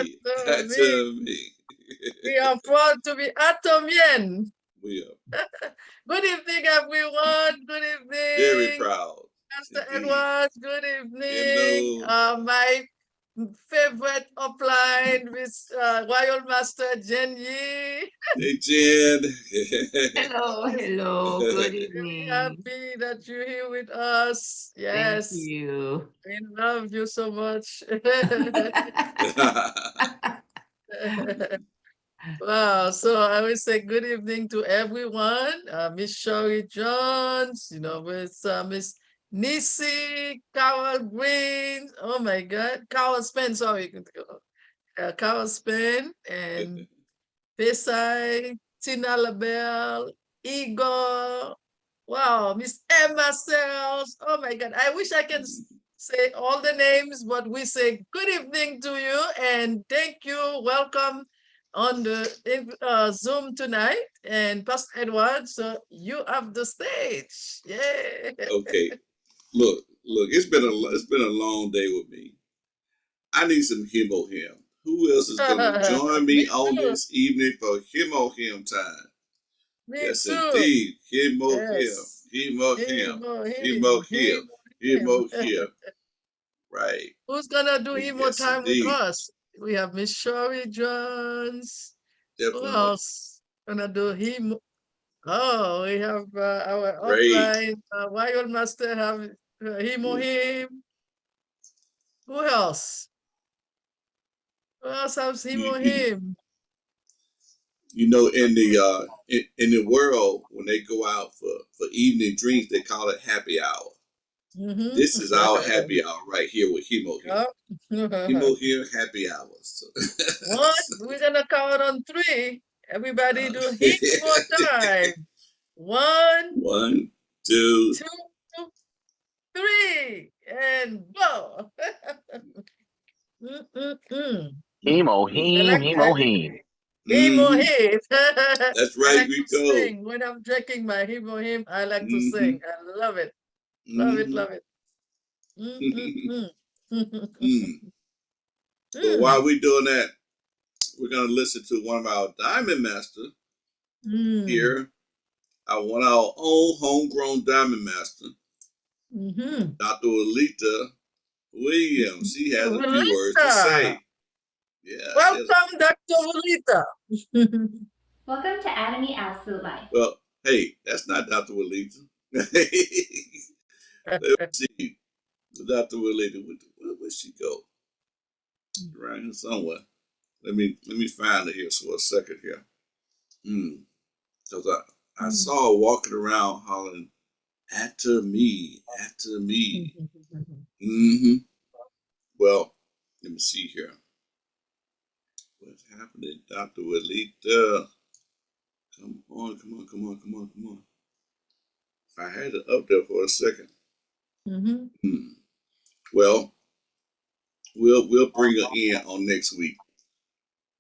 me. Atomy. Atomy. We are proud to be Atomian. We are Good evening, everyone. Good very evening, proud Pastor indeed. Edwards. Good evening. Hello. My favorite upline with Royal Master Jen Yi. Hey, Jen. Hello, hello. Good Very evening. happy that you're here with us. Thank Yes, you. we love you so much. Wow, so I will say good evening to everyone. Miss Shari Jones, with Miss Nisi, Carol Green. Oh my God, Carol Spen, sorry. Carol Spen and Pesai, Tina LaBelle, Igor. Wow, Miss Emma Sells. Oh my God, I wish I can say all the names, but we say good evening to you and thank you. Welcome on the Zoom tonight. And Pastor Edward, so you have the stage. Yeah. Okay. Look. It's been a long day with me. I need some hemo him. Who else is going to join Me me on too. this evening for hemo him time? Me Yes, too. indeed. Hemo him. Yes. Hemo him. Him or Hemo him. him. Him or him. Hemo him. Right. Who's gonna do emo Yes, time with indeed. us? We have Miss Shari Jones. Who Definitely. else gonna do him? Oh, we have our Great. upline Wild Master have him or him. Who else? Who else has him You, or you, him? in the world when they go out for evening drinks, they call it happy hour. Mm-hmm. This is our happy hour right here with Hemo here. Hemo here, happy hours. What? We're gonna count on three. Everybody do him more time. One, One, two. two, three, and go. Hemo, I him, like hemo, that. him. Him or Mm-hmm. him. That's I right, like we to go. sing. When I'm drinking my him or him, I like to Mm-hmm. sing. I love it. Love it, Mm-hmm. love it. But while we're doing that, we're gonna listen to one of our Diamond Master here. One of our own homegrown Diamond Master, Dr. Alita Williams. She has a few words to say. Yeah. Welcome, Dr. Volita. Welcome to Anatomy Absolute Life. Well, hey, that's not Dr. Walita. Let me see. Dr. Walita, where'd she go? Around here somewhere. Let me find her here for a second here. Because I saw her walking around hollering, after me, after me. Well, let me see here. What's happening, Dr. Walita? Come on. I had it up there for a second. Well, we'll bring her in on next week.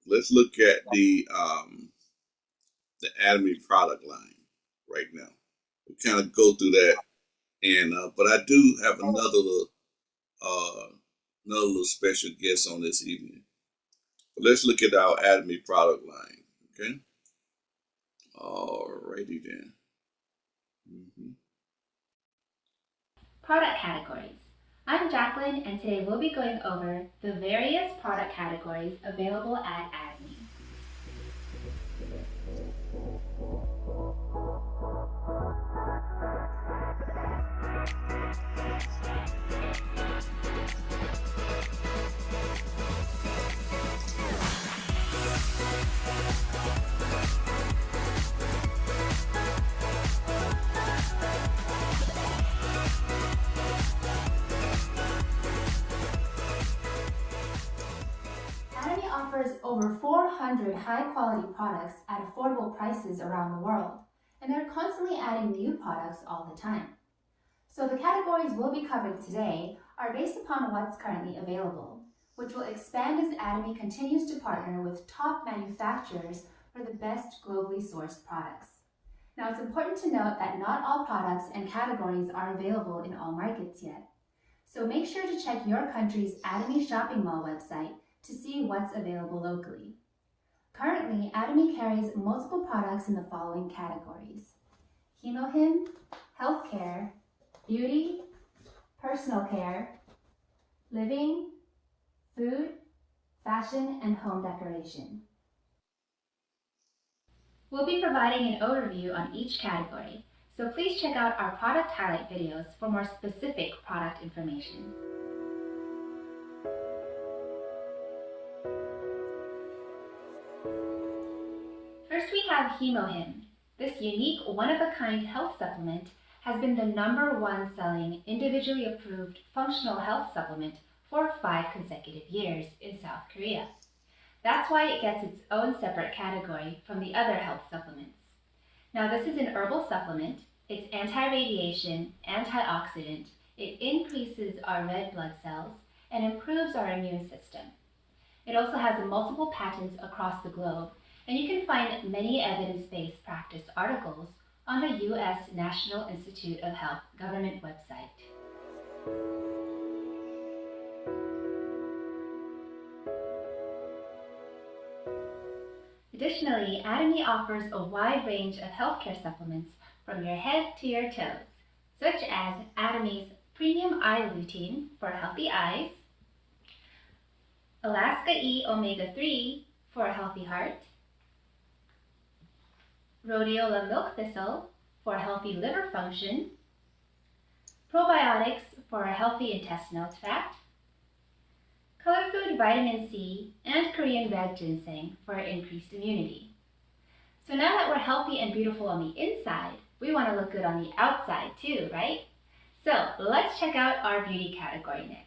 Let's look at the Atomy product line right now. We kind of go through that, and but I do have another little special guest on this evening. But let's look at our Atomy product line. Okay. Alrighty then. Product categories. I'm Jacqueline, and today we'll be going over the various product categories available at Acme. Acme offers over 400 high-quality products at affordable prices around the world, and they're constantly adding new products all the time. So the categories we'll be covering today are based upon what's currently available, which will expand as Atomy continues to partner with top manufacturers for the best globally sourced products. Now, it's important to note that not all products and categories are available in all markets yet. So make sure to check your country's Atomy shopping mall website to see what's available locally. Currently, Atomy carries multiple products in the following categories: Hemohim, healthcare, beauty, personal care, living, food, fashion, and home decoration. We'll be providing an overview on each category, so please check out our product highlight videos for more specific product information. First, we have Hemohim. This unique, one-of-a-kind health supplement has been the #1 selling individually approved functional health supplement for 5 consecutive years in South Korea. That's why it gets its own separate category from the other health supplements. Now, this is an herbal supplement. It's anti-radiation, antioxidant. It increases our red blood cells and improves our immune system. It also has multiple patents across the globe, and you can find many evidence-based practice articles on the U.S. National Institute of Health government website. Additionally, Atomy offers a wide range of healthcare supplements from your head to your toes, such as Atomy's Premium Eye Lutein for healthy eyes, Alaska E Omega-3 for a healthy heart, Rhodiola Milk Thistle for healthy liver function, probiotics for a healthy intestinal tract, color food vitamin C, and Korean red ginseng for increased immunity. So now that we're healthy and beautiful on the inside, we want to look good on the outside too, right? So let's check out our beauty category next.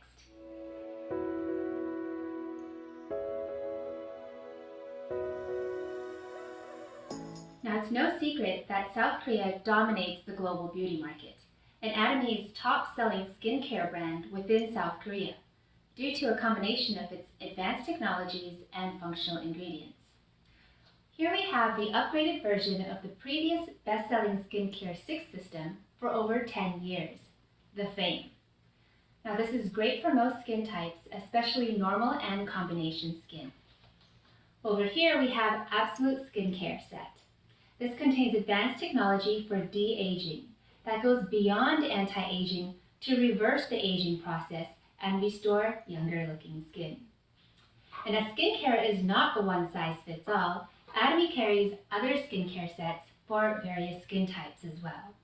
Now, it's no secret that South Korea dominates the global beauty market, and Atomy is top-selling skincare brand within South Korea due to a combination of its advanced technologies and functional ingredients. Here we have the upgraded version of the previous best-selling Skincare 6 system for over 10 years, the Fame. Now, this is great for most skin types, especially normal and combination skin. Over here we have Absolute Skincare Set. This contains advanced technology for de-aging that goes beyond anti-aging to reverse the aging process and restore younger-looking skin. And as skincare is not a one-size-fits-all, Atomy carries other skincare sets for various skin types as well.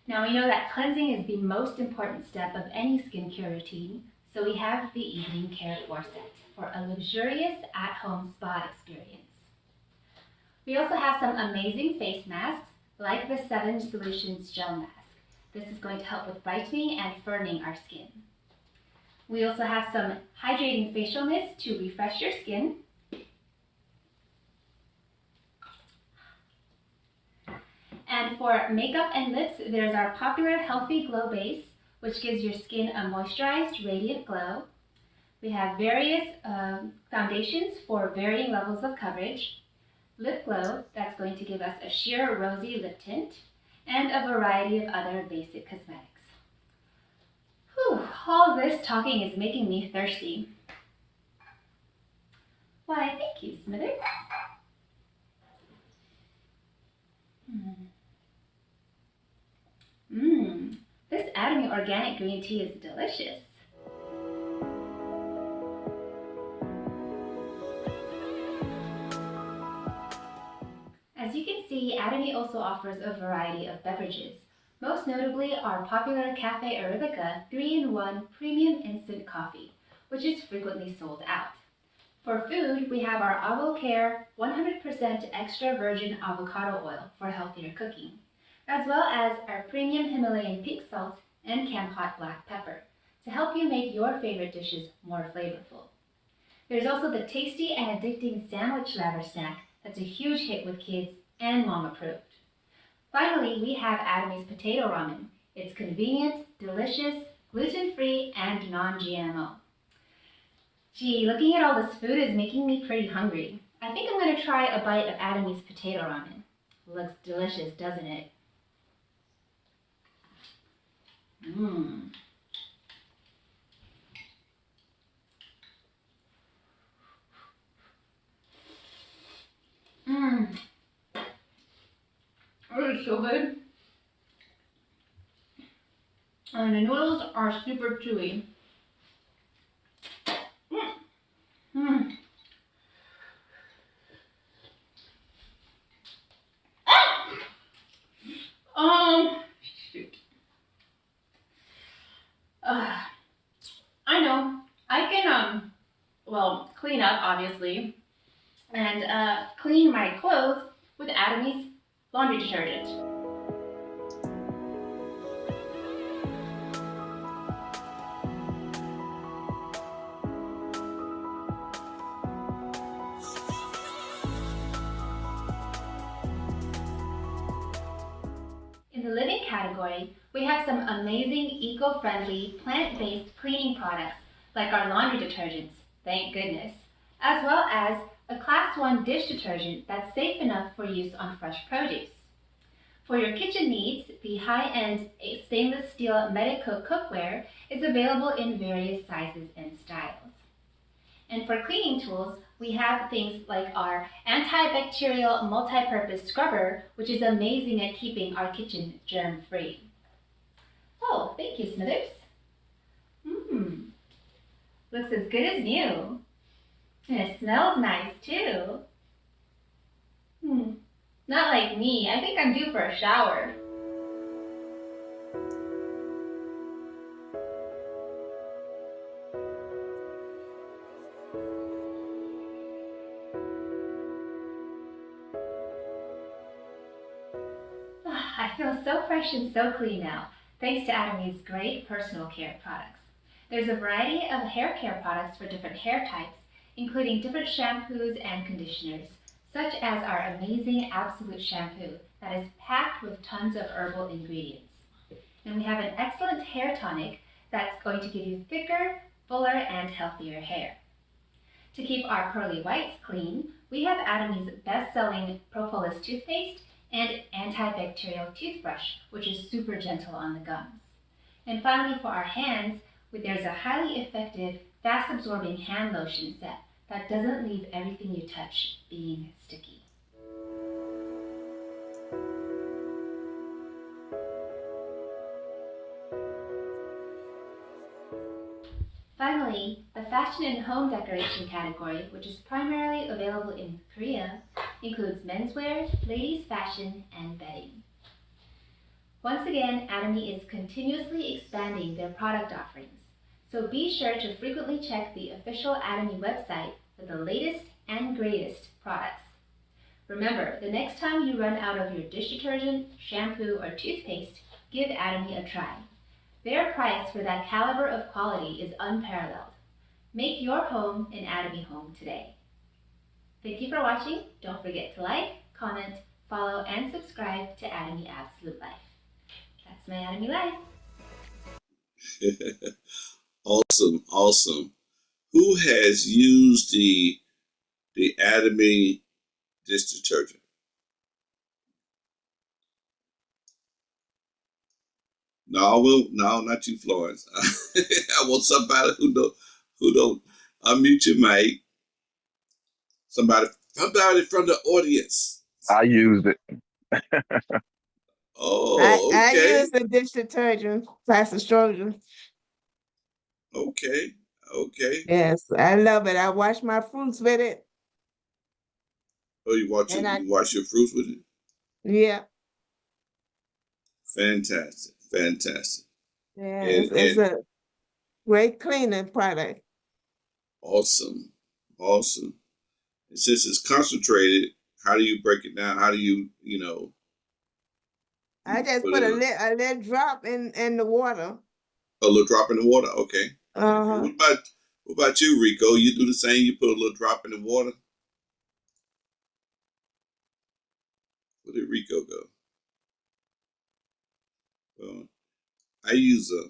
Now, we know that cleansing is the most important step of any skincare routine, so we have the Evening Care 4 set for a luxurious at-home spa experience. We also have some amazing face masks, like the 7 Solutions Gel Mask. This is going to help with brightening and firming our skin. We also have some hydrating facial mists to refresh your skin. And for makeup and lips, there's our popular Healthy Glow Base, which gives your skin a moisturized, radiant glow. We have various foundations for varying levels of coverage. Lip Glow, that's going to give us a sheer rosy lip tint, and a variety of other basic cosmetics. Whew, all this talking is making me thirsty. Why, thank you, Smithers. This Atomy organic green tea is delicious. As you can see, Atomy also offers a variety of beverages. Most notably, our popular Cafe Arabica 3-in-1 Premium Instant Coffee, which is frequently sold out. For food, we have our AvoCare 100% extra virgin avocado oil for healthier cooking, as well as our premium Himalayan pink salt and Camp Hot black pepper to help you make your favorite dishes more flavorful. There's also the tasty and addicting sandwich wrapper snack that's a huge hit with kids and mom approved. Finally, we have Atomy's potato ramen. It's convenient, delicious, gluten-free, and non-GMO. Gee, looking at all this food is making me pretty hungry. I think I'm going to try a bite of Atomy's potato ramen. Looks delicious, doesn't it? so good. And the noodles are super chewy. Mm. Shoot. I know. I can, well, clean up, obviously, and clean my clothes with Atomy's laundry detergent. In the living category, we have some amazing eco-friendly, plant-based cleaning products like our laundry detergents, thank goodness, as well as a Class 1 dish detergent that's safe enough for use on fresh produce. For your kitchen needs, the high-end stainless steel Medico cookware is available in various sizes and styles. And for cleaning tools, we have things like our antibacterial multi-purpose scrubber, which is amazing at keeping our kitchen germ-free. Oh, thank you, Smithers. Looks as good as new. And it smells nice, too. Not like me. I think I'm due for a shower. I feel so fresh and so clean now, thanks to Atomy's great personal care products. There's a variety of hair care products for different hair types, including different shampoos and conditioners, such as our amazing Absolute shampoo that is packed with tons of herbal ingredients. And we have an excellent hair tonic that's going to give you thicker, fuller, and healthier hair. To keep our pearly whites clean, we have Atomy's best-selling Propolis toothpaste and antibacterial toothbrush, which is super gentle on the gums. And finally, for our hands, there's a highly effective, fast-absorbing hand lotion set that doesn't leave everything you touch being sticky. Finally, the fashion and home decoration category, which is primarily available in Korea, includes menswear, ladies' fashion, and bedding. Once again, Atomy is continuously expanding their product offerings, so be sure to frequently check the official Atomy website for the latest and greatest products. Remember, the next time you run out of your dish detergent, shampoo, or toothpaste, give Atomy a try. Their price for that caliber of quality is unparalleled. Make your home an Atomy home today. Thank you for watching. Don't forget to like, comment, follow, and subscribe to Atomy Absolute Life. That's my Atomy life. Awesome. Who has used the Atomy dish detergent? No, not you, Florence. I want somebody who don't unmute your mic. Somebody from the audience. I used it. Oh, I okay. use the dish detergent, Pastor Strogan. Okay. Yes, I love it. I wash my fruits with it. Oh, you wash your fruits with it? Yeah. Fantastic. Yeah, it's And a great cleaning product. awesome. And since it's concentrated, how do you break it down? How do you I just put a little drop in the water. a little drop in the water? Okay. Uh-huh. What about you, Rico? You do the same? You put a little drop in the water? Where did Rico go? Well, I use a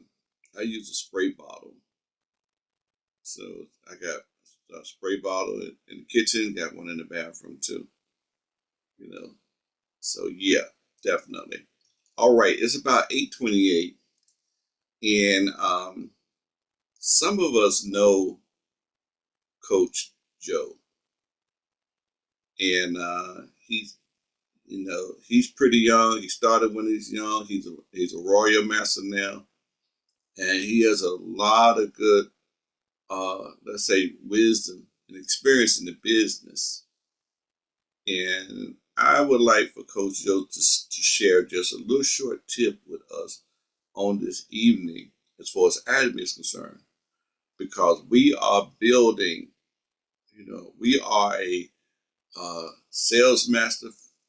spray bottle. So I got a spray bottle in the kitchen, got one in the bathroom too. So yeah, definitely. All right, it's about 8:28, and some of us know Coach Joe, and He's pretty young. He started when he's young. He's a royal master now, and he has a lot of good, let's say, wisdom and experience in the business. And I would like for Coach Joe to share just a little short tip with us on this evening as far as Adam is concerned, because we are building, we are a sales master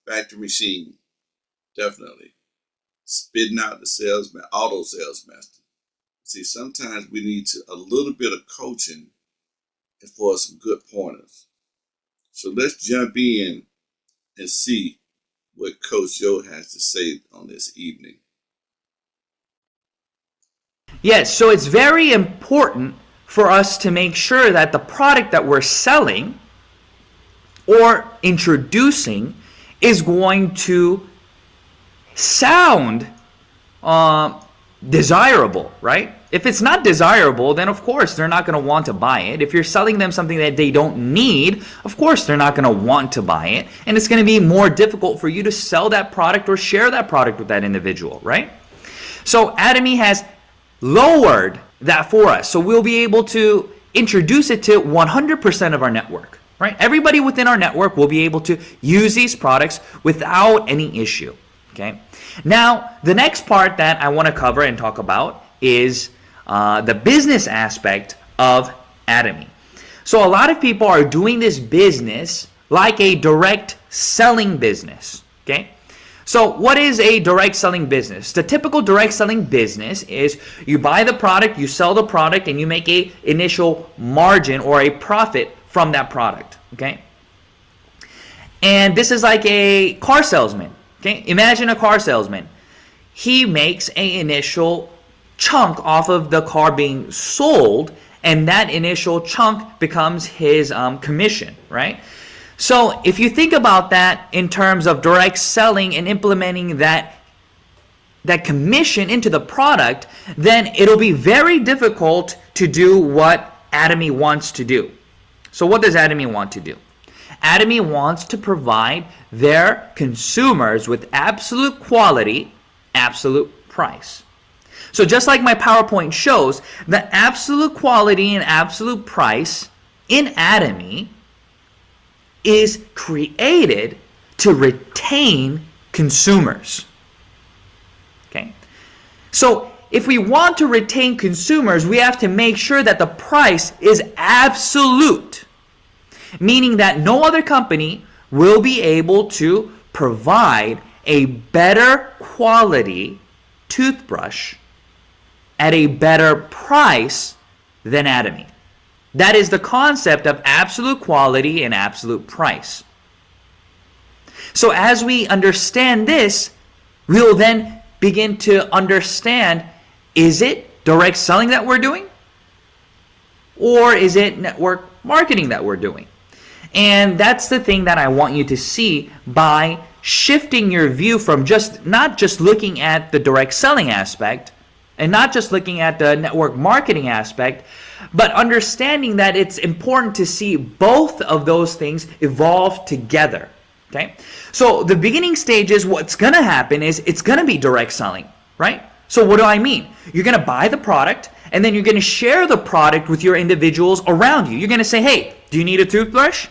factory machine, definitely spitting out the auto sales master. See, sometimes we need a little bit of coaching for some good pointers. So let's jump in and see what Coach Joe has to say on this evening. Yes, so it's very important for us to make sure that the product that we're selling or introducing is going to sound desirable, right? If it's not desirable, then of course they're not going to want to buy it. If you're selling them something that they don't need, of course they're not going to want to buy it. And it's going to be more difficult for you to sell that product or share that product with that individual, right? So Atomy has lowered that for us. So we'll be able to introduce it to 100% of our network, right? Everybody within our network will be able to use these products without any issue, okay? Now, the next part that I want to cover and talk about is the business aspect of Atomy. So a lot of people are doing this business like a direct selling business, okay? So what is a direct selling business? The typical direct selling business is you buy the product, you sell the product, and you make a initial margin or a profit from that product, okay? And this is like a car salesman, okay? Imagine a car salesman. He makes an initial chunk off of the car being sold, and that initial chunk becomes his commission, right? So if you think about that in terms of direct selling and implementing that commission into the product, then it'll be very difficult to do what Atomy wants to do. So what does Atomy want to do? Atomy wants to provide their consumers with absolute quality, absolute price. So just like my PowerPoint shows, the absolute quality and absolute price in Atomy is created to retain consumers. Okay? So if we want to retain consumers, we have to make sure that the price is absolute, meaning that no other company will be able to provide a better quality toothbrush at a better price than Atomy. That is the concept of absolute quality and absolute price. So as we understand this, we'll then begin to understand, is it direct selling that we're doing? Or is it network marketing that we're doing? And that's the thing that I want you to see by shifting your view from not just looking at the direct selling aspect and not just looking at the network marketing aspect, but understanding that it's important to see both of those things evolve together. Okay? So the beginning stages, what's going to happen is it's going to be direct selling, right? So what do I mean? You're going to buy the product, and then you're going to share the product with your individuals around you. You're going to say, hey, do you need a toothbrush?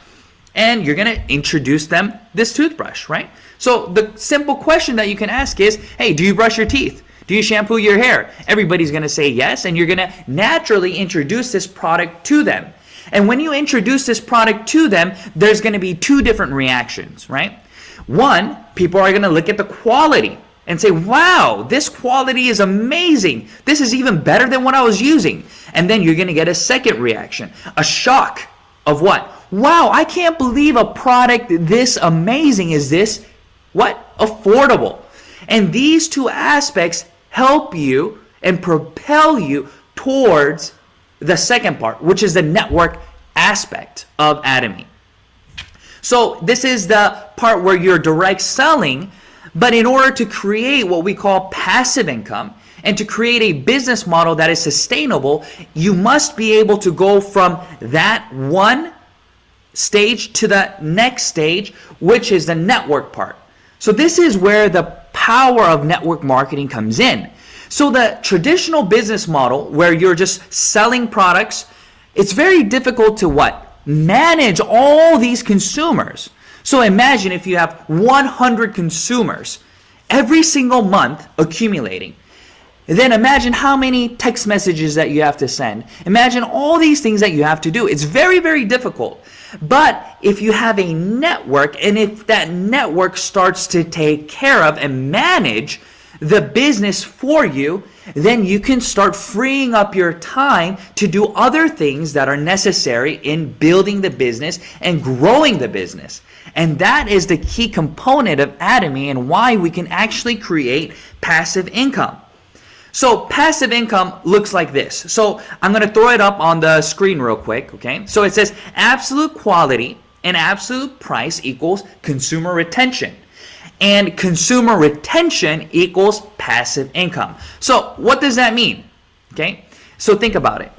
And you're going to introduce them this toothbrush, right? So the simple question that you can ask is, hey, do you brush your teeth? Do you shampoo your hair? Everybody's going to say yes, and you're going to naturally introduce this product to them. And when you introduce this product to them, there's going to be two different reactions, right? One, people are going to look at the quality and say, wow, this quality is amazing. This is even better than what I was using. And then you're going to get a second reaction, a shock of what? Wow, I can't believe a product this amazing is this, what? Affordable. And these two aspects help you and propel you towards the second part, which is the network aspect of Atomy. So this is the part where you're direct selling, but in order to create what we call passive income and to create a business model that is sustainable, you must be able to go from that one stage to the next stage, which is the network part. So this is where the power of network marketing comes in. So the traditional business model where you're just selling products, it's very difficult to what? Manage all these consumers. So imagine if you have 100 consumers every single month accumulating. Then imagine how many text messages that you have to send. Imagine all these things that you have to do. It's very, very difficult. But if you have a network, and if that network starts to take care of and manage the business for you, then you can start freeing up your time to do other things that are necessary in building the business and growing the business. And that is the key component of Atomy and why we can actually create passive income. So passive income looks like this. So I'm going to throw it up on the screen real quick, okay? So it says absolute quality and absolute price equals consumer retention. And consumer retention equals passive income. So what does that mean? Okay? So think about it.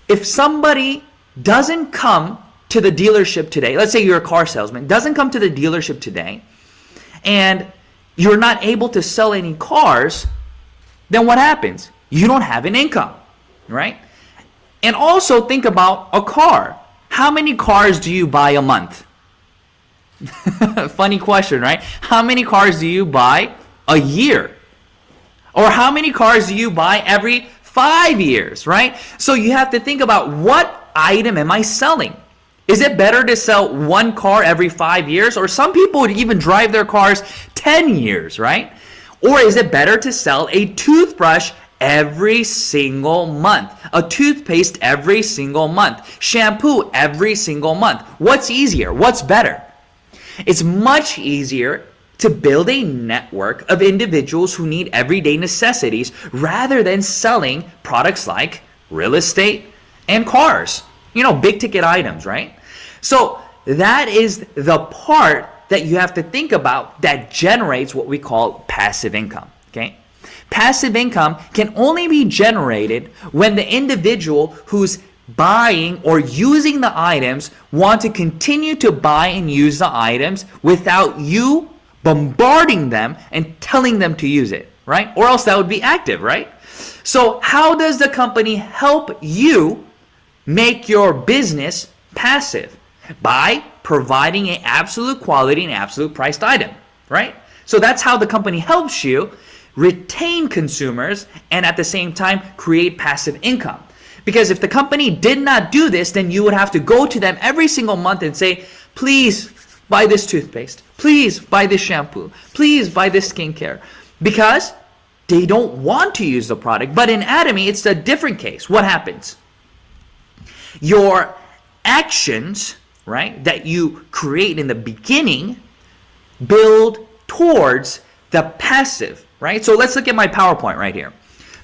If somebody doesn't come to the dealership today, let's say you're a car salesman, doesn't come to the dealership today, and you're not able to sell any cars, then what happens? You don't have an income, right? And also think about a car. How many cars do you buy a month? Funny question, right? How many cars do you buy a year? Or how many cars do you buy every 5 years, right? So you have to think about, what item am I selling? Is it better to sell one car every 5 years? Or some people would even drive their cars 10 years, right? Or is it better to sell a toothbrush every single month, a toothpaste every single month, shampoo every single month? What's easier? What's better? It's much easier to build a network of individuals who need everyday necessities rather than selling products like real estate and cars. You know, big ticket items, right? So that is the part that you have to think about that generates what we call passive income, okay? Passive income can only be generated when the individual who's buying or using the items want to continue to buy and use the items without you bombarding them and telling them to use it, right? Or else that would be active, right? So how does the company help you make your business passive? By providing an absolute quality and absolute priced item, right? So that's how the company helps you retain consumers and at the same time create passive income. Because if the company did not do this, then you would have to go to them every single month and say, please buy this toothpaste, please buy this shampoo, please buy this skincare, because they don't want to use the product. But in Atomy, it's a different case. What happens? Your actions, right, that you create in the beginning build towards the passive, right? So let's look at my PowerPoint right here.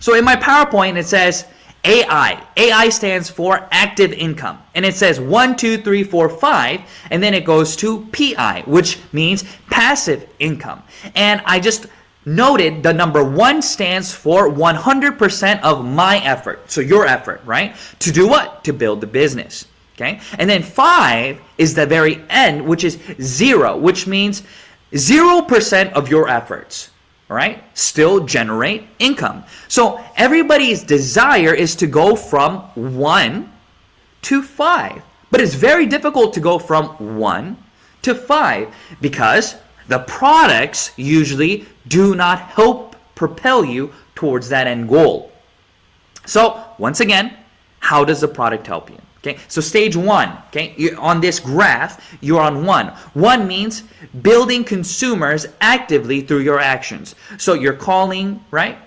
So in my PowerPoint, it says AI. AI stands for active income. And it says 1, 2, 3, 4, 5, and then it goes to PI, which means passive income. And I just noted the number 1 stands for 100% of my effort. So your effort, right? To do what? To build the business. Okay? And then 5 is the very end, which is 0, which means 0% of your efforts, right, still generate income. So everybody's desire is to go from 1 to 5. But it's very difficult to go from 1 to 5 because the products usually do not help propel you towards that end goal. So once again, how does the product help you? Okay, so stage 1, okay, on this graph, you're on 1. 1 means building consumers actively through your actions. So you're calling, right,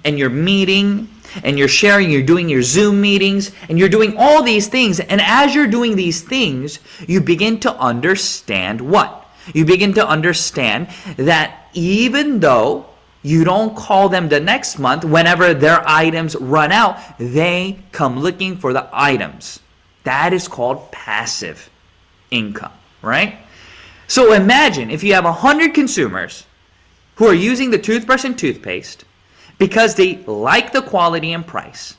and you're meeting, and you're sharing, you're doing your Zoom meetings, and you're doing all these things. And as you're doing these things, you begin to understand what? You begin to understand that even though you don't call them the next month, whenever their items run out, they come looking for the items. That is called passive income, right? So imagine if you have 100 consumers who are using the toothbrush and toothpaste because they like the quality and price,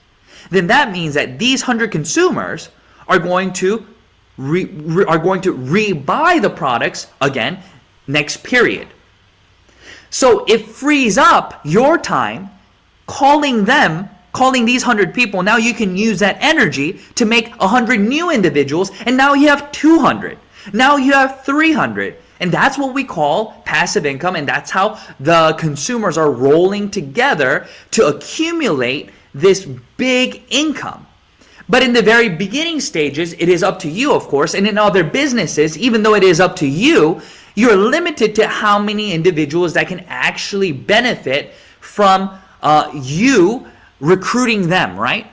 then that means that these 100 consumers are going to rebuy the products again next period. So it frees up your time calling these 100 people. Now you can use that energy to make 100 new individuals, and now you have 200. Now you have 300. And that's what we call passive income, and that's how the consumers are rolling together to accumulate this big income. But in the very beginning stages, it is up to you, of course, and in other businesses, even though it is up to you, you're limited to how many individuals that can actually benefit from you recruiting them, right?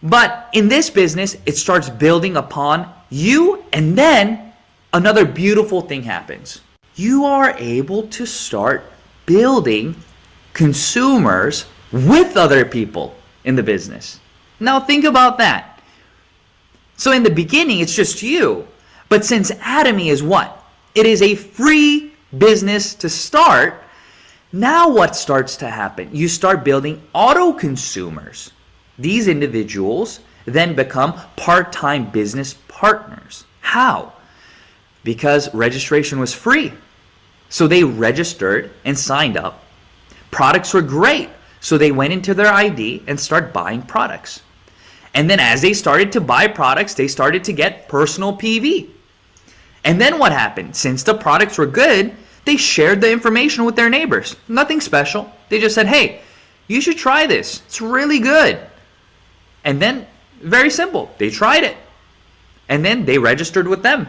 But in this business, it starts building upon you, and then another beautiful thing happens. You are able to start building consumers with other people in the business. Now think about that. So in the beginning, it's just you. But since Atomy is what? It is a free business to start. Now what starts to happen? You start building auto consumers. These individuals then become part-time business partners. How? Because registration was free. So they registered and signed up. Products were great. So they went into their ID and started buying products. And then as they started to buy products, they started to get personal PV. And then what happened? Since the products were good, they shared the information with their neighbors. Nothing special. They just said, hey, you should try this. It's really good. And then, very simple, they tried it. And then they registered with them.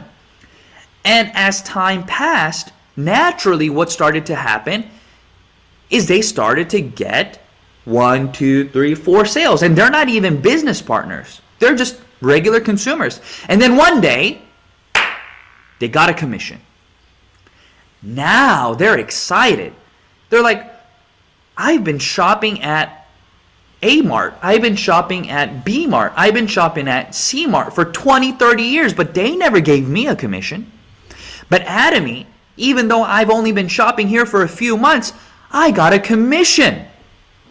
And as time passed, naturally what started to happen is they started to get 1, 2, 3, 4 sales. And they're not even business partners. They're just regular consumers. And then one day, they got a commission. Now they're excited. They're like, I've been shopping at A Mart. I've been shopping at B Mart. I've been shopping at C Mart for 20, 30 years, but they never gave me a commission. But Atomy, even though I've only been shopping here for a few months, I got a commission.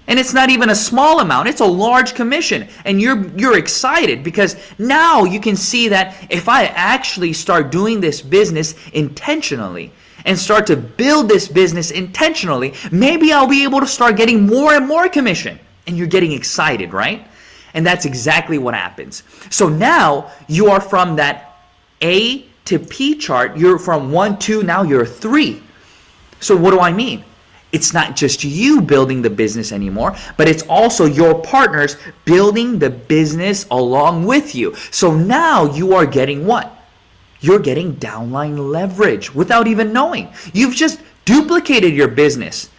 And it's not even a small amount, it's a large commission. And you're excited because now you can see that if I actually start doing this business intentionally and start to build this business intentionally, maybe I'll be able to start getting more and more commission. And you're getting excited, right? And that's exactly what happens. So now you are from that A to P chart, you're from 1, 2, now you're 3. So what do I mean? It's not just you building the business anymore, but it's also your partners building the business along with you. So now you are getting what? You're getting downline leverage without even knowing. You've just duplicated your business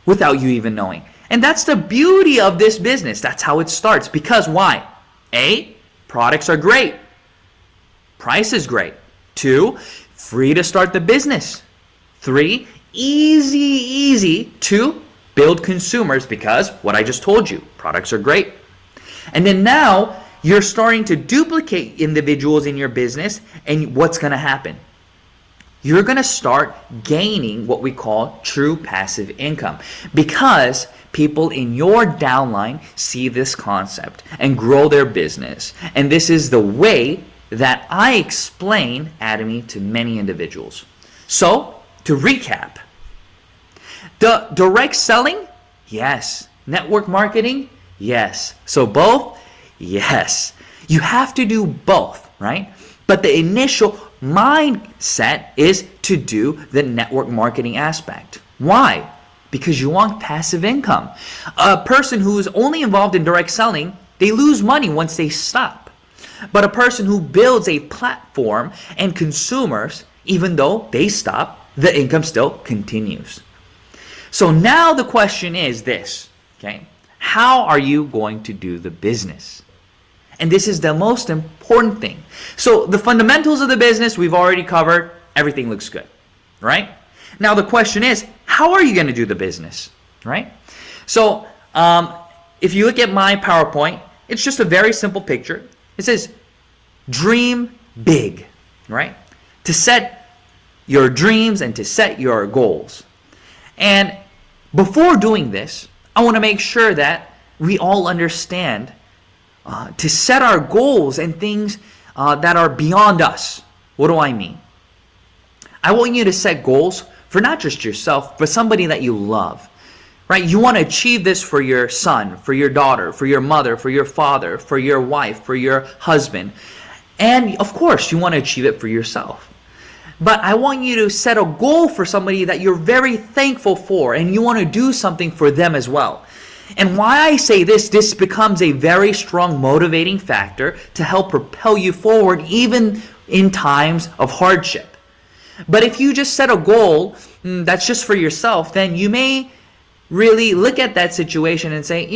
without you even knowing. And that's the beauty of this business. That's how it starts. Because why? A, products are great. Price is great. 2, free to start the business. 3, easy to build consumers because what I just told you, products are great. And then now you're starting to duplicate individuals in your business, and what's going to happen? You're going to start gaining what we call true passive income because people in your downline see this concept and grow their business. And this is the way that I explain Atomy to many individuals. So, to recap, the direct selling, yes. Network marketing, yes. So both, yes. You have to do both, right? But the initial mindset is to do the network marketing aspect. Why? Because you want passive income. A person who is only involved in direct selling, they lose money once they stop. But a person who builds a platform and consumers, even though they stop, the income still continues. So now the question is this, okay? How are you going to do the business? And this is the most important thing. So the fundamentals of the business, we've already covered. Everything looks good, right? Now the question is, how are you going to do the business, right? So if you look at my PowerPoint, it's just a very simple picture. It says, dream big, right? To set your dreams and to set your goals. And before doing this, I want to make sure that we all understand to set our goals and things that are beyond us. What do I mean? I want you to set goals for not just yourself, but somebody that you love. Right? You want to achieve this for your son, for your daughter, for your mother, for your father, for your wife, for your husband. And of course, you want to achieve it for yourself. But I want you to set a goal for somebody that you're very thankful for, and you want to do something for them as well. And why I say this becomes a very strong motivating factor to help propel you forward even in times of hardship. But if you just set a goal that's just for yourself, then you may really look at that situation and say,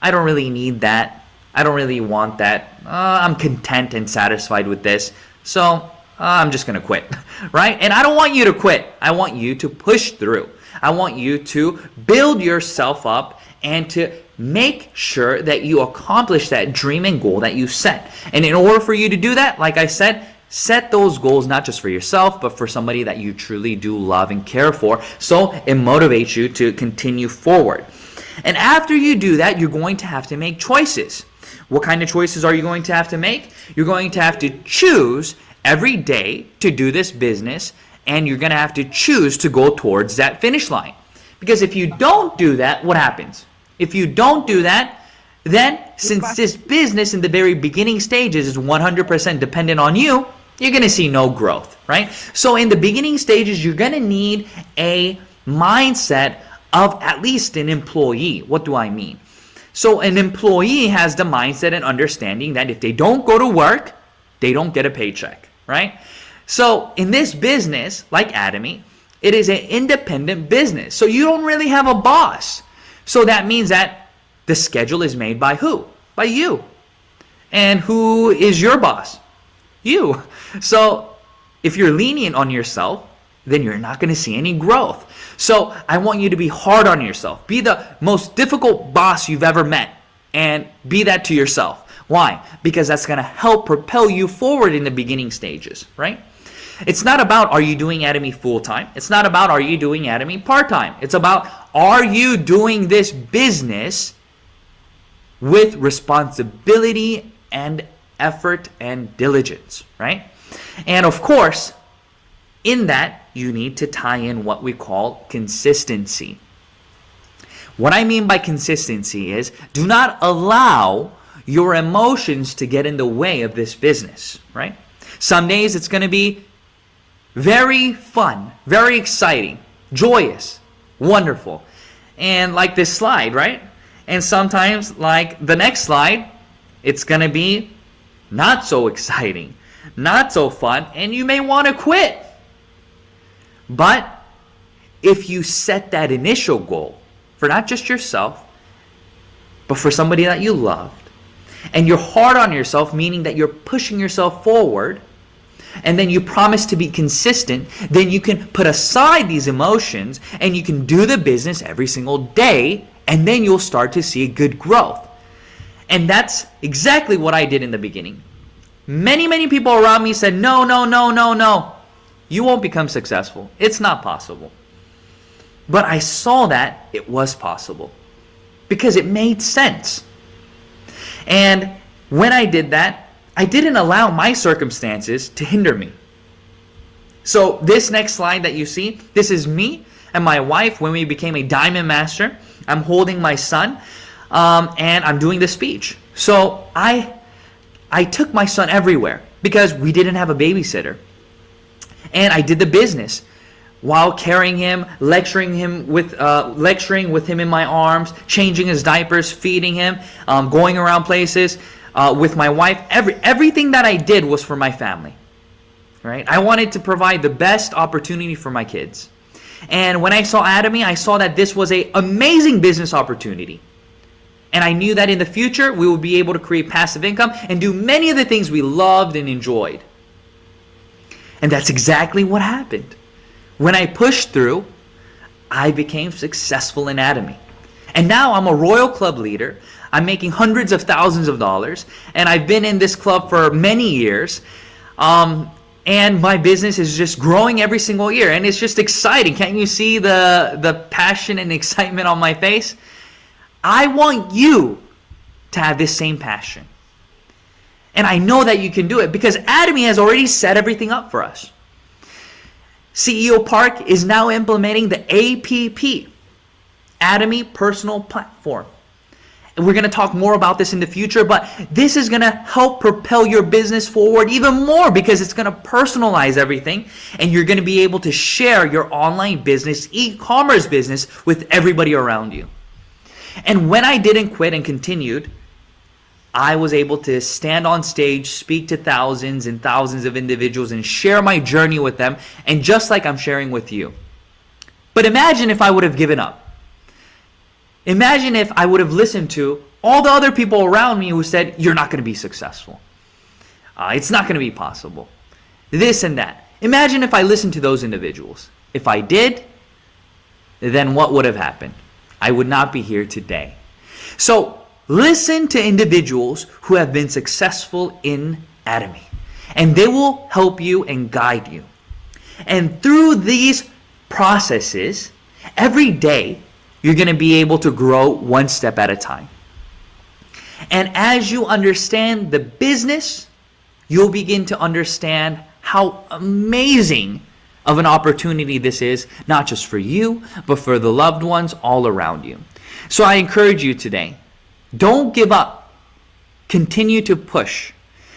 I don't really need that. I don't really want that. I'm content and satisfied with this. So I'm just going to quit, right? And I don't want you to quit. I want you to push through. I want you to build yourself up and to make sure that you accomplish that dream and goal that you set. And in order for you to do that, like I said, set those goals not just for yourself, but for somebody that you truly do love and care for, so it motivates you to continue forward. And after you do that, you're going to have to make choices. What kind of choices are you going to have to make? You're going to have to choose every day to do this business, and you're going to have to choose to go towards that finish line. Because if you don't do that, what happens? If you don't do that, then since this business in the very beginning stages is 100% dependent on you, you're going to see no growth, right? So in the beginning stages, you're going to need a mindset of at least an employee. What do I mean? So an employee has the mindset and understanding that if they don't go to work, they don't get a paycheck, right? So in this business, like Atomy, it is an independent business. So you don't really have a boss. So that means that the schedule is made by who? By you. And who is your boss? You. So if you're lenient on yourself, then you're not going to see any growth. So I want you to be hard on yourself. Be the most difficult boss you've ever met, and be that to yourself. Why? Because that's going to help propel you forward in the beginning stages, right? It's not about are you doing Atomy full-time. It's not about are you doing Atomy part-time. It's about are you doing this business with responsibility and effort and diligence, right? And of course, in that, you need to tie in what we call consistency. What I mean by consistency is do not allow your emotions to get in the way of this business, right? Some days it's going to be very fun, very exciting, joyous, wonderful. And like this slide, right? And sometimes like the next slide, it's going to be not so exciting, not so fun, and you may want to quit. But if you set that initial goal for not just yourself, but for somebody that you loved, and you're hard on yourself, meaning that you're pushing yourself forward, and then you promise to be consistent, then you can put aside these emotions and you can do the business every single day, and then you'll start to see good growth. And that's exactly what I did in the beginning. Many people around me said, no, you won't become successful. It's not possible. But I saw that it was possible because it made sense. And when I did that, I didn't allow my circumstances to hinder me. So this next slide that you see, this is me and my wife when we became a Diamond Master. I'm holding my son and I'm doing the speech. So I took my son everywhere because we didn't have a babysitter. And I did the business while carrying him, lecturing with him in my arms, changing his diapers, feeding him, going around places with my wife. Everything that I did was for my family, right? I wanted to provide the best opportunity for my kids. And when I saw Atomy, I saw that this was an amazing business opportunity. And I knew that in the future, we would be able to create passive income and do many of the things we loved and enjoyed. And that's exactly what happened. When I pushed through, I became successful in Atomy. And now I'm a Royal Club leader. I'm making hundreds of thousands of dollars. And I've been in this club for many years. And my business is just growing every single year. And it's just exciting. Can't you see the passion and excitement on my face? I want you to have this same passion. And I know that you can do it because Atomy has already set everything up for us. CEO Park is now implementing the APP, Atomy Personal Platform. And we're going to talk more about this in the future, but this is going to help propel your business forward even more because it's going to personalize everything and you're going to be able to share your online business, e-commerce business with everybody around you. And when I didn't quit and continued, I was able to stand on stage, speak to thousands and thousands of individuals and share my journey with them, and just like I'm sharing with you. But imagine if I would have given up. Imagine if I would have listened to all the other people around me who said, you're not going to be successful. It's not going to be possible. This and that. Imagine if I listened to those individuals. If I did, then what would have happened? I would not be here today. So listen to individuals who have been successful in Atomy, and they will help you and guide you. And through these processes, every day, you're going to be able to grow one step at a time. And as you understand the business, you'll begin to understand how amazing of an opportunity this is, not just for you, but for the loved ones all around you. So I encourage you today, don't give up. Continue to push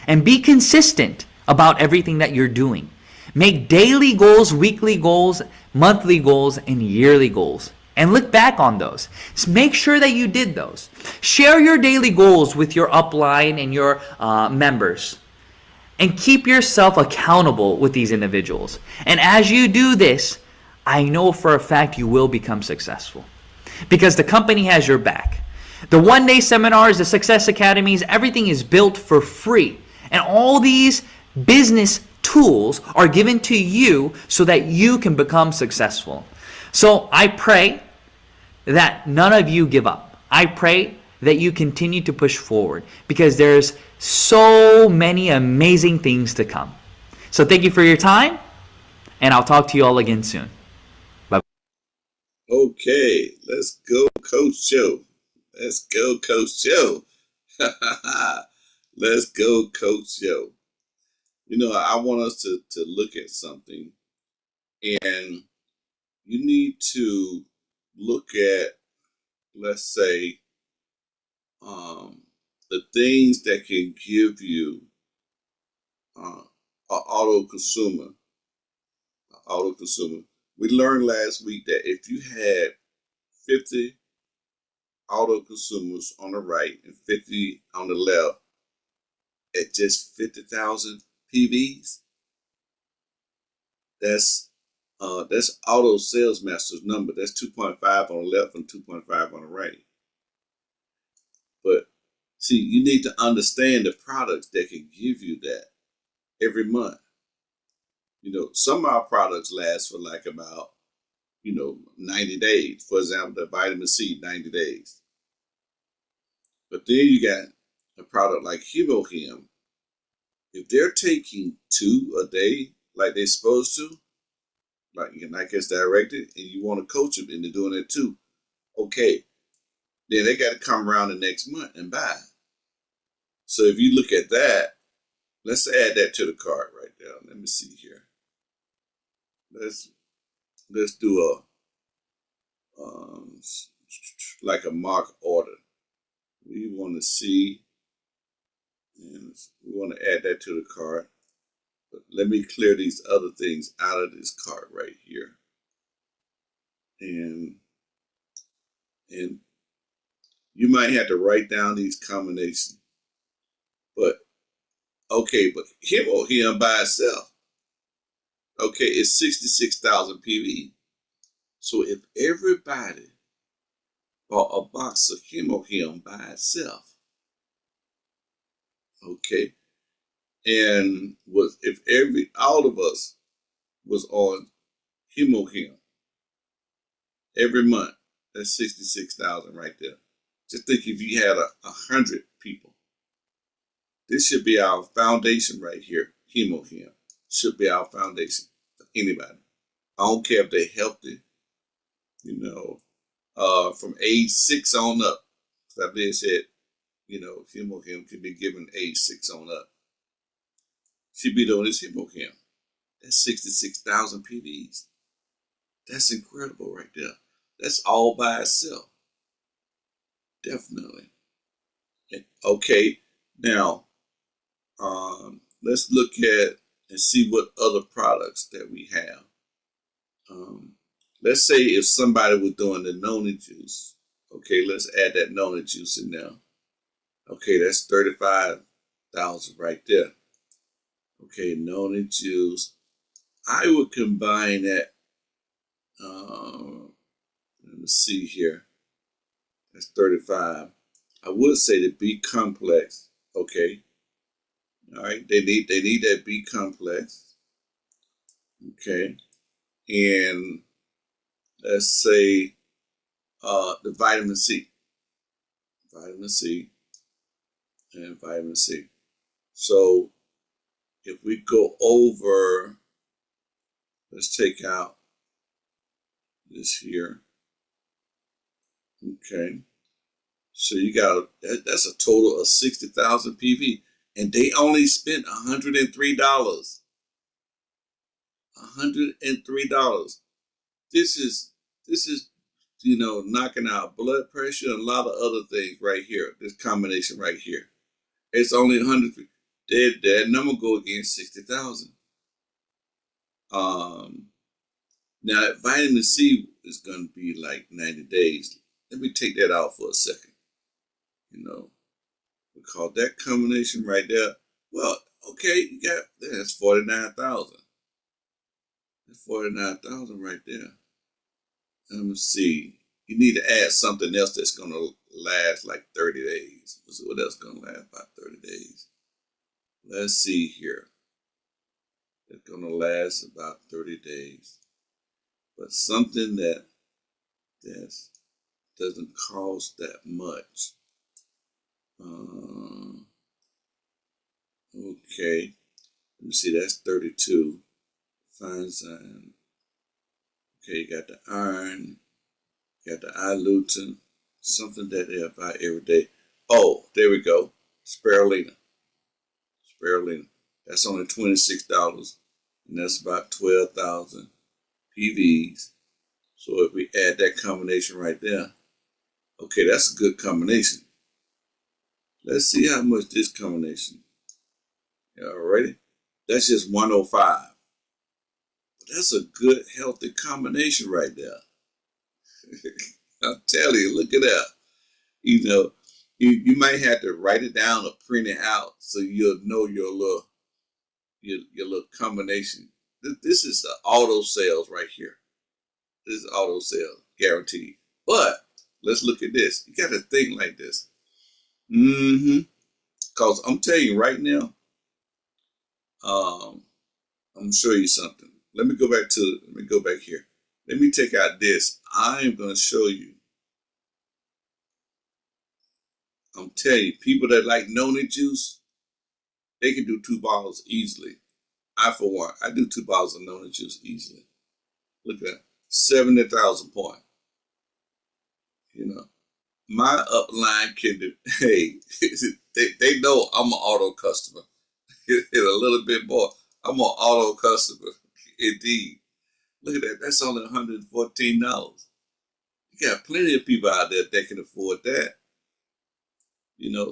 and be consistent about everything that you're doing. Make daily goals, weekly goals, monthly goals, and yearly goals. And look back on those. Just make sure that you did those. Share your daily goals with your upline and your members. And keep yourself accountable with these individuals. And as you do this, I know for a fact you will become successful. Because the company has your back. The one-day seminars, the Success Academies, everything is built for free. And all these business tools are given to you so that you can become successful. So I pray that none of you give up. I pray that you continue to push forward because there's so many amazing things to come. So thank you for your time, and I'll talk to you all again soon. Bye. Okay, let's go, Coach Joe. Let's go, Coach Joe. Let's go, Coach Joe. You know, I want us to look at something, and you need to look at, let's say, the things that can give you an auto consumer. We learned last week that if you had 50 auto consumers on the right and 50 on the left at just 50,000 PVs, that's auto sales master's number. That's 2.5 on the left and 2.5 on the right. But see, you need to understand the products that can give you that every month. You know, some of our products last for like about, 90 days. For example, the vitamin C, 90 days. But then you got a product like Hemohim. If they're taking 2 a day like they're supposed to, like it's directed, and you want to coach them into doing it too, okay, then they got to come around the next month and buy. So if you look at that, let's add that to the cart right there. Let me see here. Let's do a like a mock order. We want to see, and we want to add that to the cart. But let me clear these other things out of this cart right here. And you might have to write down these combinations. But okay, but Hemohim by itself, okay, it's 66,000 PV. So if everybody bought a box of Hemohim by itself, okay, and if all of us was on Hemohim every month, that's 66,000 right there. Just think if you had 100 people. This should be our foundation right here. Hemohim should be our foundation for anybody. I don't care if they're healthy, from age 6 on up. That being said, Hemohim can be given age 6 on up. Should be doing this Hemohim. That's 66,000 PVs. That's incredible right there. That's all by itself. Definitely. Okay, now let's look at and see what other products that we have. Let's say if somebody was doing the noni juice. Okay, let's add that noni juice in there. Okay, that's 35,000 right there. Okay, noni juice. I would combine that. Let me see here. That's 35. I would say the B complex. Okay. All right. They need that B complex. Okay. And let's say the vitamin C. Vitamin C and vitamin C. So if we go over, let's take out this here. Okay. So you got that's a total of 60,000 PV, and they only spent $103. $103. This is knocking out blood pressure and a lot of other things right here. This combination right here. It's only 100. That number go against 60,000. Now vitamin C is going to be like 90 days. Let me take that out for a second. We call that combination right there. Well, okay, you got that's 49,000. That's 49,000 right there. Let me see. You need to add something else that's going to last like 30 days. What else is going to last about 30 days? Let's see here. It's going to last about 30 days. But something that doesn't cost that much. Okay. Let me see. That's 32. Fine sign. Okay, you got the iron. You got the ilutin. Something that they buy every day. Oh, there we go. Spirulina. Spirulina. That's only $26. And that's about 12,000 PVs. So if we add that combination right there, okay, that's a good combination. Let's see how much this combination. All righty. That's just 105. But that's a good, healthy combination right there. I'm telling you, look at that. You might have to write it down or print it out so you'll know your little combination. This is auto sales right here. This is auto sales, guaranteed. But let's look at this. You got to think like this. Because I'm telling you right now, I'm gonna show you something. Let me go back here. Let me take out this. I am gonna show you. I'm telling you, people that like noni juice, they can do 2 bottles easily. I, for one, I do 2 bottles of noni juice easily. Look at that, 70,000 points. My upline can do. Hey, they know I'm an auto customer. A little bit more. I'm an auto customer, indeed. Look at that. That's only $114. You got plenty of people out there that can afford that.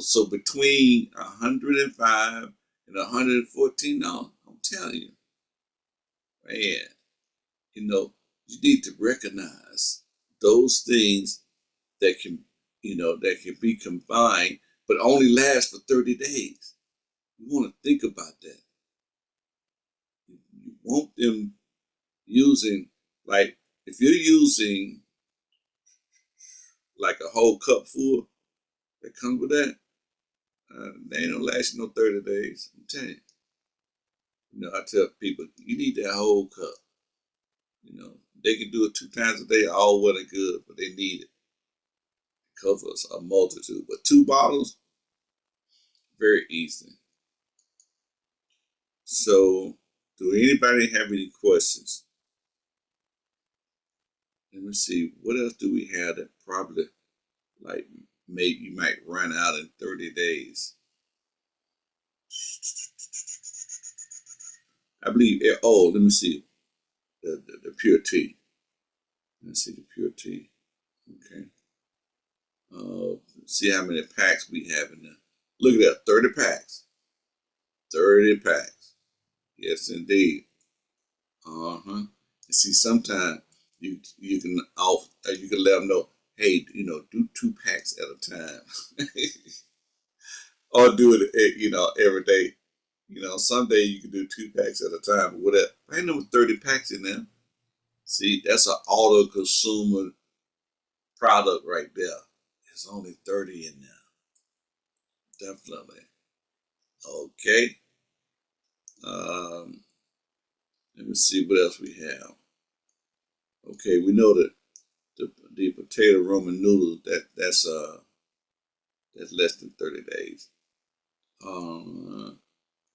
So between $105 and $114, I'm telling you, man, you need to recognize those things that can be combined, but only last for 30 days. You want to think about that. You want them using, like, if you're using like a whole cup full that comes with that, they ain't gonna last you no 30 days. I'm telling you. I tell people, you need that whole cup. They can do it 2 times a day, all well and good, but they need it. It covers a multitude. But 2 bottles, very easy. So, do anybody have any questions? Let me see. What else do we have that probably, like, maybe you might run out in 30 days? I believe. Oh, let me see the pure tea. Let's see the pure tea. Okay. See how many packs we have in there. Look at that, 30 packs. 30 packs. Yes, indeed. And see, sometimes you can let them know, hey, do 2 packs at a time, or do it, every day. Someday you can do 2 packs at a time, but whatever. I know 30 packs in there. See, that's an auto consumer product right there. There's only 30 in there. Definitely. Okay. Let me see what else we have. Okay, we know that the potato Roman noodles that's less than 30 days.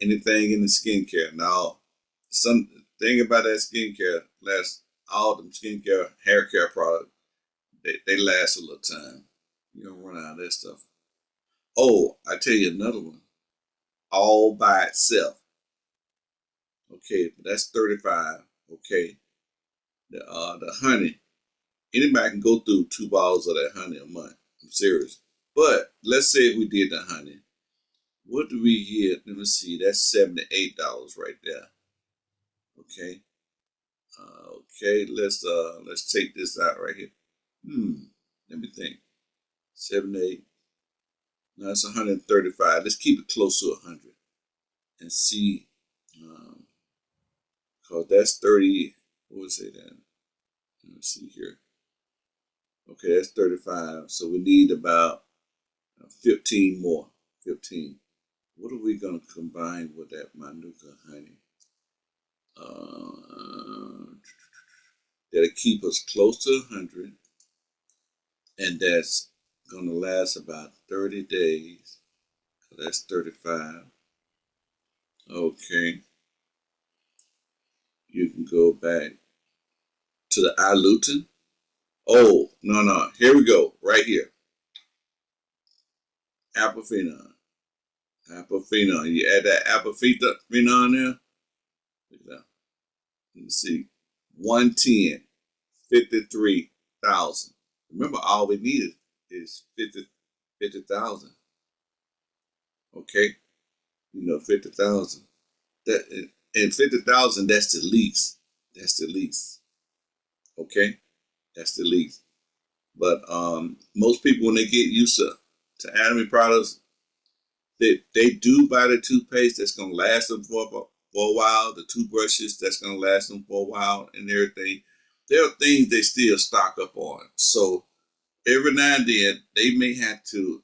Anything in the skincare. Now, some thing about that skincare, all them skincare, hair care products, they last a little time. You don't run out of that stuff. Oh, I tell you another one. All by itself. Okay, but that's 35. Okay. The honey. Anybody can go through 2 bottles of that honey a month. I'm serious. But let's say if we did the honey. What do we get? Let me see. That's $78 right there. Okay. Okay. Let's take this out right here. Let me think. 78. No, that's 135. Let's keep it close to 100 and see. Cause that's 30. What would say that? Let me see here. Okay, that's 35. So we need about 15 more. 15. What are we going to combine with that Manuka honey? That'll keep us close to 100. And that's going to last about 30 days. So that's 35. Okay. You can go back to the ilutin. Oh, no. Here we go. Right here. Apophenon. Apophenon. You add that apophenon there. Look at that. Let me see. 110. 53,000. Remember, all we needed is 50,000. Okay? 50,000. And 50,000, that's the least. That's the least. Okay? That's the least. But most people, when they get used to anime products, they do buy the toothpaste that's going to last them for a while, the toothbrushes that's going to last them for a while, and everything. There are things they still stock up on. So every now and then, they may have to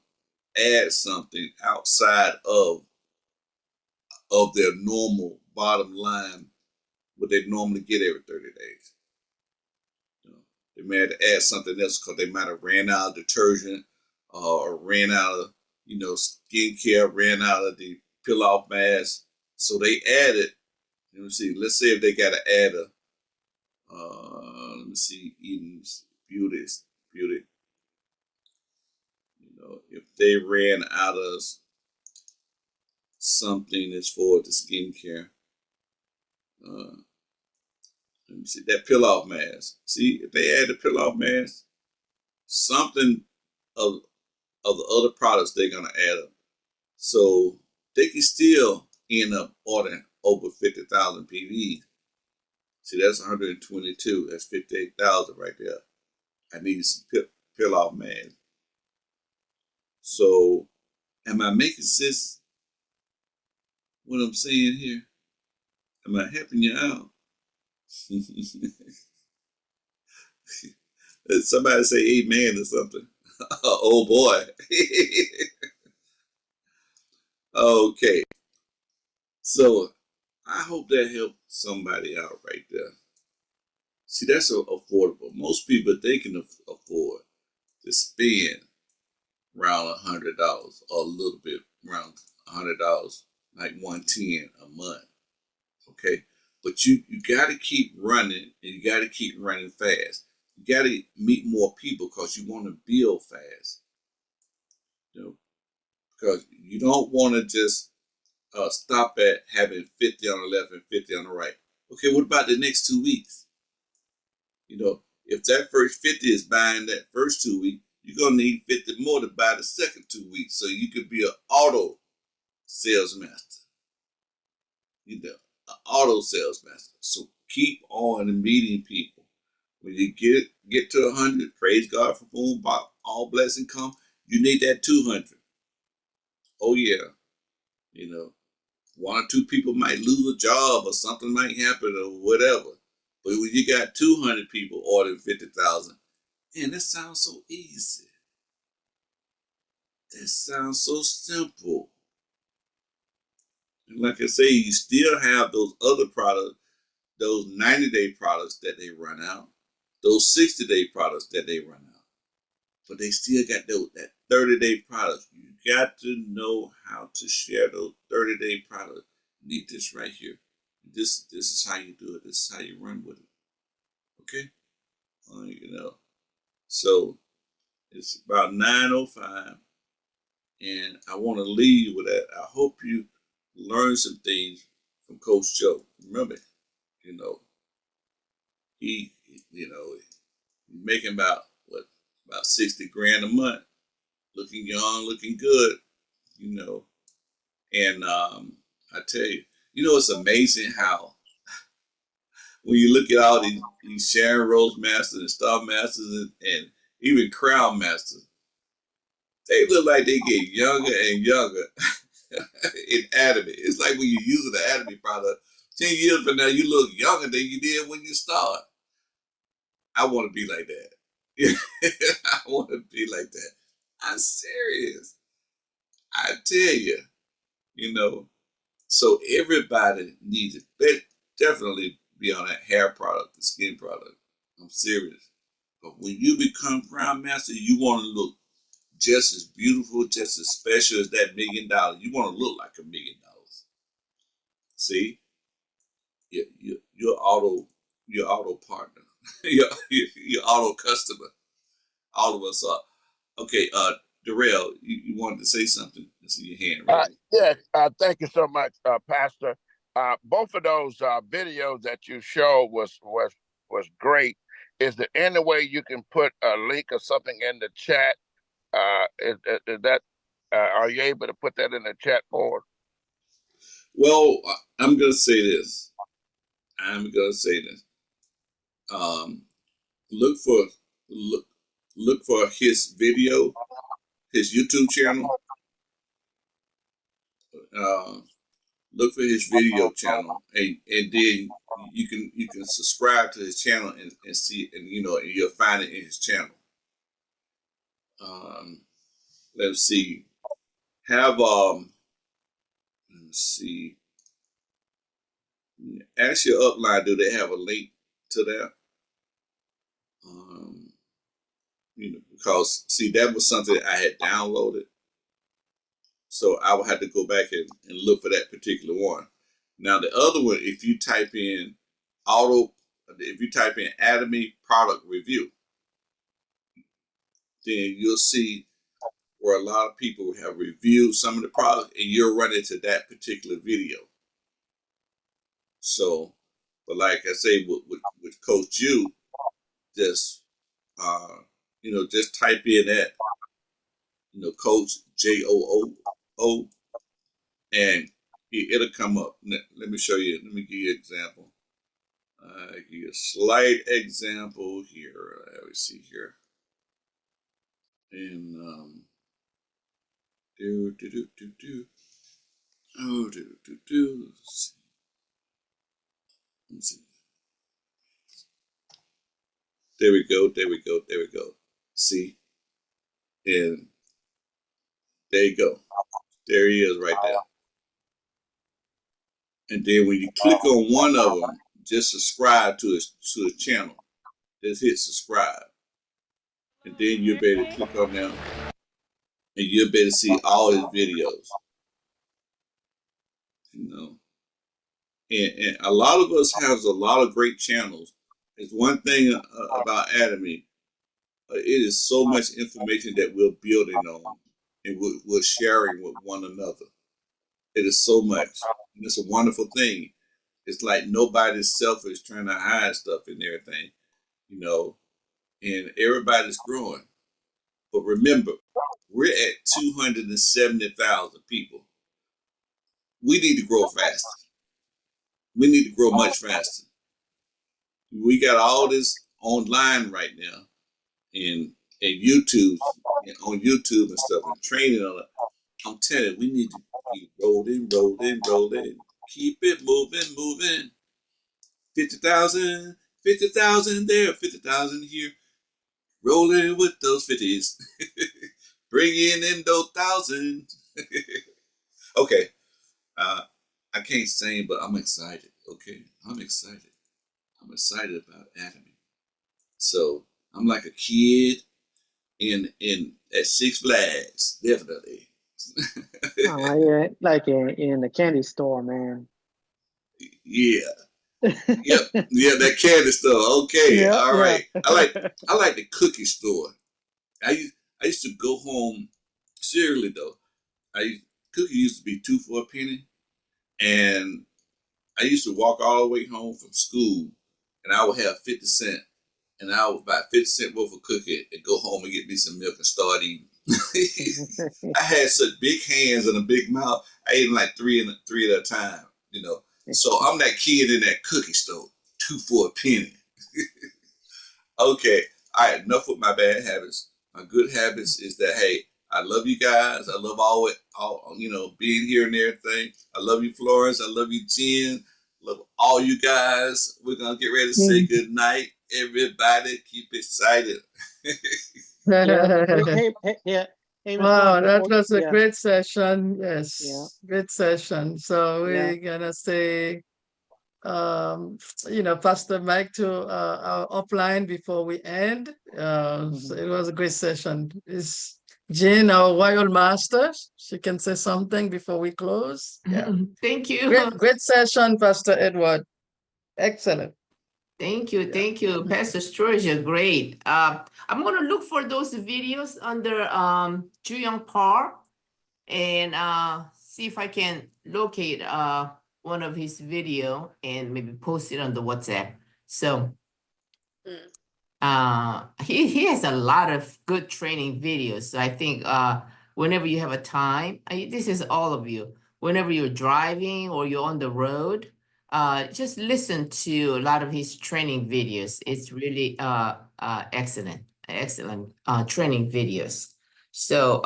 add something outside of their normal bottom line, what they normally get every 30 days. They may have to add something else because they might have ran out of detergent or ran out of, skincare, ran out of the peel-off mask. So they added, let me see, let's say if they got to add let me see, even beauty. If they ran out of something as for the skincare, let me see, that peel-off mask. See, if they add the peel-off mask, something of the other products they're gonna add up. So they can still end up ordering over 50,000 PVs. See, that's 122. That's 58,000 right there. I need some peel-off mask. So, am I making sense? What I'm saying here? Am I helping you out? Somebody say amen or something. Oh boy. Okay. So I hope that helped somebody out right there. See, that's affordable. Most people, they can afford to spend around $100 or a little bit around $100, like 110 a month. Okay. But you got to keep running, and you got to keep running fast. You got to meet more people because you want to build fast. Because you don't want to just stop at having 50 on the left and 50 on the right. Okay, what about the next 2 weeks? You know, if that first 50 is buying that first 2 weeks, you're gonna need 50 more to buy the second 2 weeks. So you could be an auto sales master. You know, an auto sales master. So keep on meeting people. When you get to 100, praise God for whom all blessing come. You need that 200. Oh yeah, you know, 1 or 2 people might lose a job or something might happen or whatever. But when you got 200 people ordering 50,000, man, that sounds so easy. That sounds so simple. And like I say, you still have those other products, those 90-day products that they run out, those 60-day products that they run out. But they still got that 30-day products. You got to know how to share those 30-day products. You need this right here. This is how you do it. This is how you run with it. Okay? You know. So it's about 9:05, and I want to leave you with that. I hope you learn some things from Coach Joe. Remember, you know, he's making about 60 grand a month, looking young, looking good, you know. And I tell you, it's amazing how when you look at all these Sharon Rose Masters and Star Masters and even Crown Masters, they look like they get younger and younger in anatomy. It's like when you're using the anatomy product, 10 years from now, you look younger than you did when you start. I want to be like that. I want to be like that. I'm serious. I tell you, so everybody needs it. Definitely be on that hair product, the skin product. I'm serious. But when you become Crown Master, you want to look just as beautiful, just as special as that $1 million. You want to look like $1 million. See, your auto partner, your auto customer. All of us are. Okay, Darrell, you wanted to say something? I see your hand raised. Yes, thank you so much, Pastor. Both of those videos that you showed was great. Is there any way you can put a link or something in the chat? Is that are you able to put that in the chat board? Well, I'm gonna say this. Look for his video, his YouTube channel. Look for his video channel, and then you can subscribe to his channel and see, and you'll find it in his channel. Let's see. Let's see. Ask your upline, do they have a link to that? Because see, that was something I had downloaded, so I would have to go back and look for that particular one. Now the other one, if you type in Atomy product review, then you'll see where a lot of people have reviewed some of the products, and you'll run into that particular video. So, but like I say, with Coach Ju, just just type in that, Coach JOOO, and it'll come up. Let me show you. Let me give you an example. Give you a slight example here. Let me see here. And Let's see. There we go. See, and there you go. There he is right there. And then when you click on one of them, just subscribe to his channel. Just hit subscribe, and then you'll be able to click on them, and you'll be able to see all his videos. And a lot of us have a lot of great channels. It's one thing about Atomy. It is so much information that we're building on, and we're sharing with one another. It is so much. And it's a wonderful thing. It's like nobody's selfish trying to hide stuff and everything, you know, and everybody's growing. But remember, we're at 270,000 people. We need to grow faster. We need to grow much faster. We got all this online right now and YouTube, on YouTube and stuff, and training on it. I'm telling you, we need to keep rolling, rolling, rolling. Keep it moving, moving. 50,000, 50,000 there, 50,000 here. Rolling with those 50s. Bringing in those thousands. Okay. I can't sing, but I'm excited. Okay. I'm excited. I'm excited about Academy. So I'm like a kid in at Six Flags, definitely. Yeah, like in the candy store, man. Yeah. Yep. Yeah, that candy store. Okay. Yeah, All right. yeah. I like the cookie store. I used to go home. Seriously though, cookie used to be 2 for a penny, and I used to walk all the way home from school, and I would have 50 cents, and I would buy 50 cent worth of cookie and go home and get me some milk and start eating. I had such big hands and a big mouth. I ate like three at a time, you know. So I'm that kid in that cookie store, 2 for a penny. Okay, all right. Enough with my bad habits. My good habits is that hey, I love you guys. I love all being here and everything. I love you, Florence. I love you, Jen. Love all you guys. We're gonna get ready to say good night, everybody. Keep excited. Wow, that was a great session. Yes, great session. So we're gonna say, Pastor Mike to our offline before we end. So it was a great session. Is Jane our royal master? She can say something before we close. Yeah. Thank you. Great session, Pastor Edward. Excellent. Thank you. Thank you, Pastor Sturgeon. Great. I'm going to look for those videos under Ju Young Park and see if I can locate one of his video and maybe post it on the WhatsApp. So he has a lot of good training videos. So I think whenever you have a time, this is all of you, whenever you're driving or you're on the road, just listen to a lot of his training videos. It's really excellent training videos. So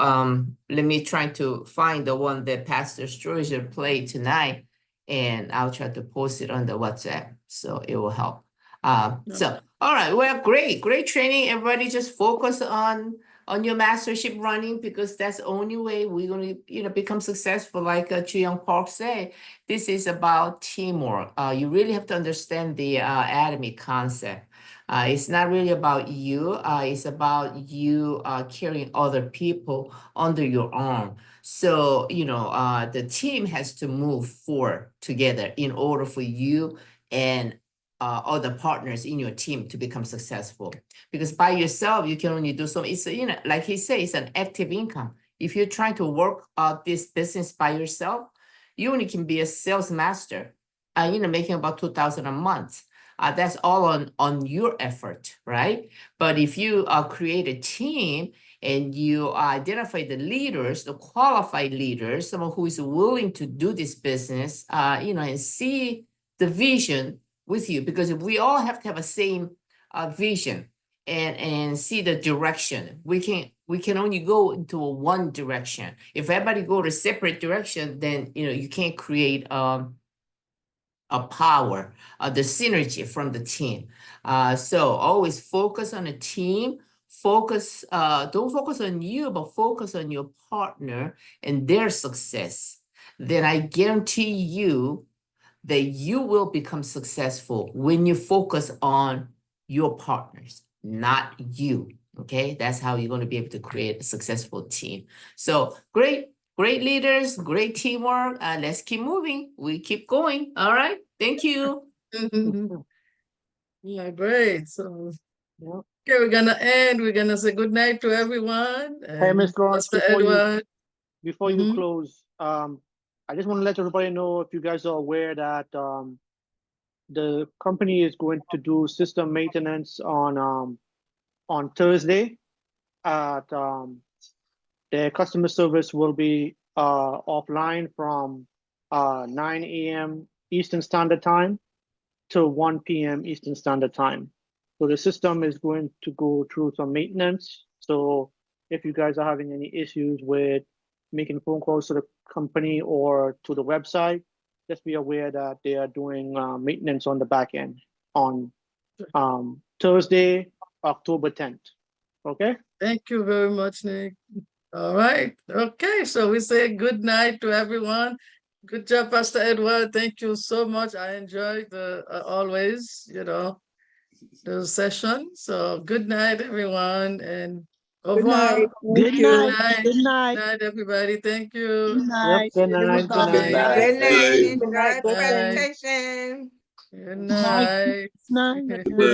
let me try to find the one that Pastor Sturgeon played tonight, and I'll try to post it on the WhatsApp, so it will help. So all right, well, great training. Everybody just focus on your mastership running, because that's the only way we're going to become successful. Like Chu Young Park said, this is about teamwork. You really have to understand the Academy concept. It's not really about you. It's about you carrying other people under your arm. So, the team has to move forward together in order for you and other partners in your team to become successful. Because by yourself, you can only do so. It's, like he said, it's an active income. If you're trying to work this business by yourself, you only can be a sales master, making about $2,000 a month. That's all on your effort, right? But if you create a team and you identify the leaders, the qualified leaders, someone who is willing to do this business, and see the vision with you, because we all have to have a same vision and see the direction. We can only go into one direction. If everybody go to separate direction, then you can't create a power, the synergy from the team. So always focus on a team. Focus, don't focus on you, but focus on your partner and their success. Then I guarantee you that you will become successful when you focus on your partners, not you. Okay, that's how you're going to be able to create a successful team. So great leaders, great teamwork. Let's keep moving. We keep going. All right. Thank you. Yeah, great. So, okay, we're gonna end. We're gonna say good night to everyone. Hey, Ms. Florence, Mr. Edward. before you close, I I just want to let everybody know, if you guys are aware, that the company is going to do system maintenance on Thursday. At their customer service will be offline from 9 a.m. Eastern Standard Time to 1 p.m. Eastern Standard Time. So the system is going to go through some maintenance. So if you guys are having any issues with making phone calls to the company or to the website, just be aware that they are doing maintenance on the back end on Thursday, October 10th. Okay? Thank you very much, Nick. All right. Okay. So we say good night to everyone. Good job, Pastor Edward. Thank you so much. I enjoyed the always, the session. So good night, everyone, and au Good revoir. night. Good Thank you. night. Night. Good night. Night, everybody. Thank you. Good Yep. night. Good night. Good Goodbye. night. Good Good night. night. Night. Enjoy the Good night. Night. presentation. Good Good night. night. Good night. Good night.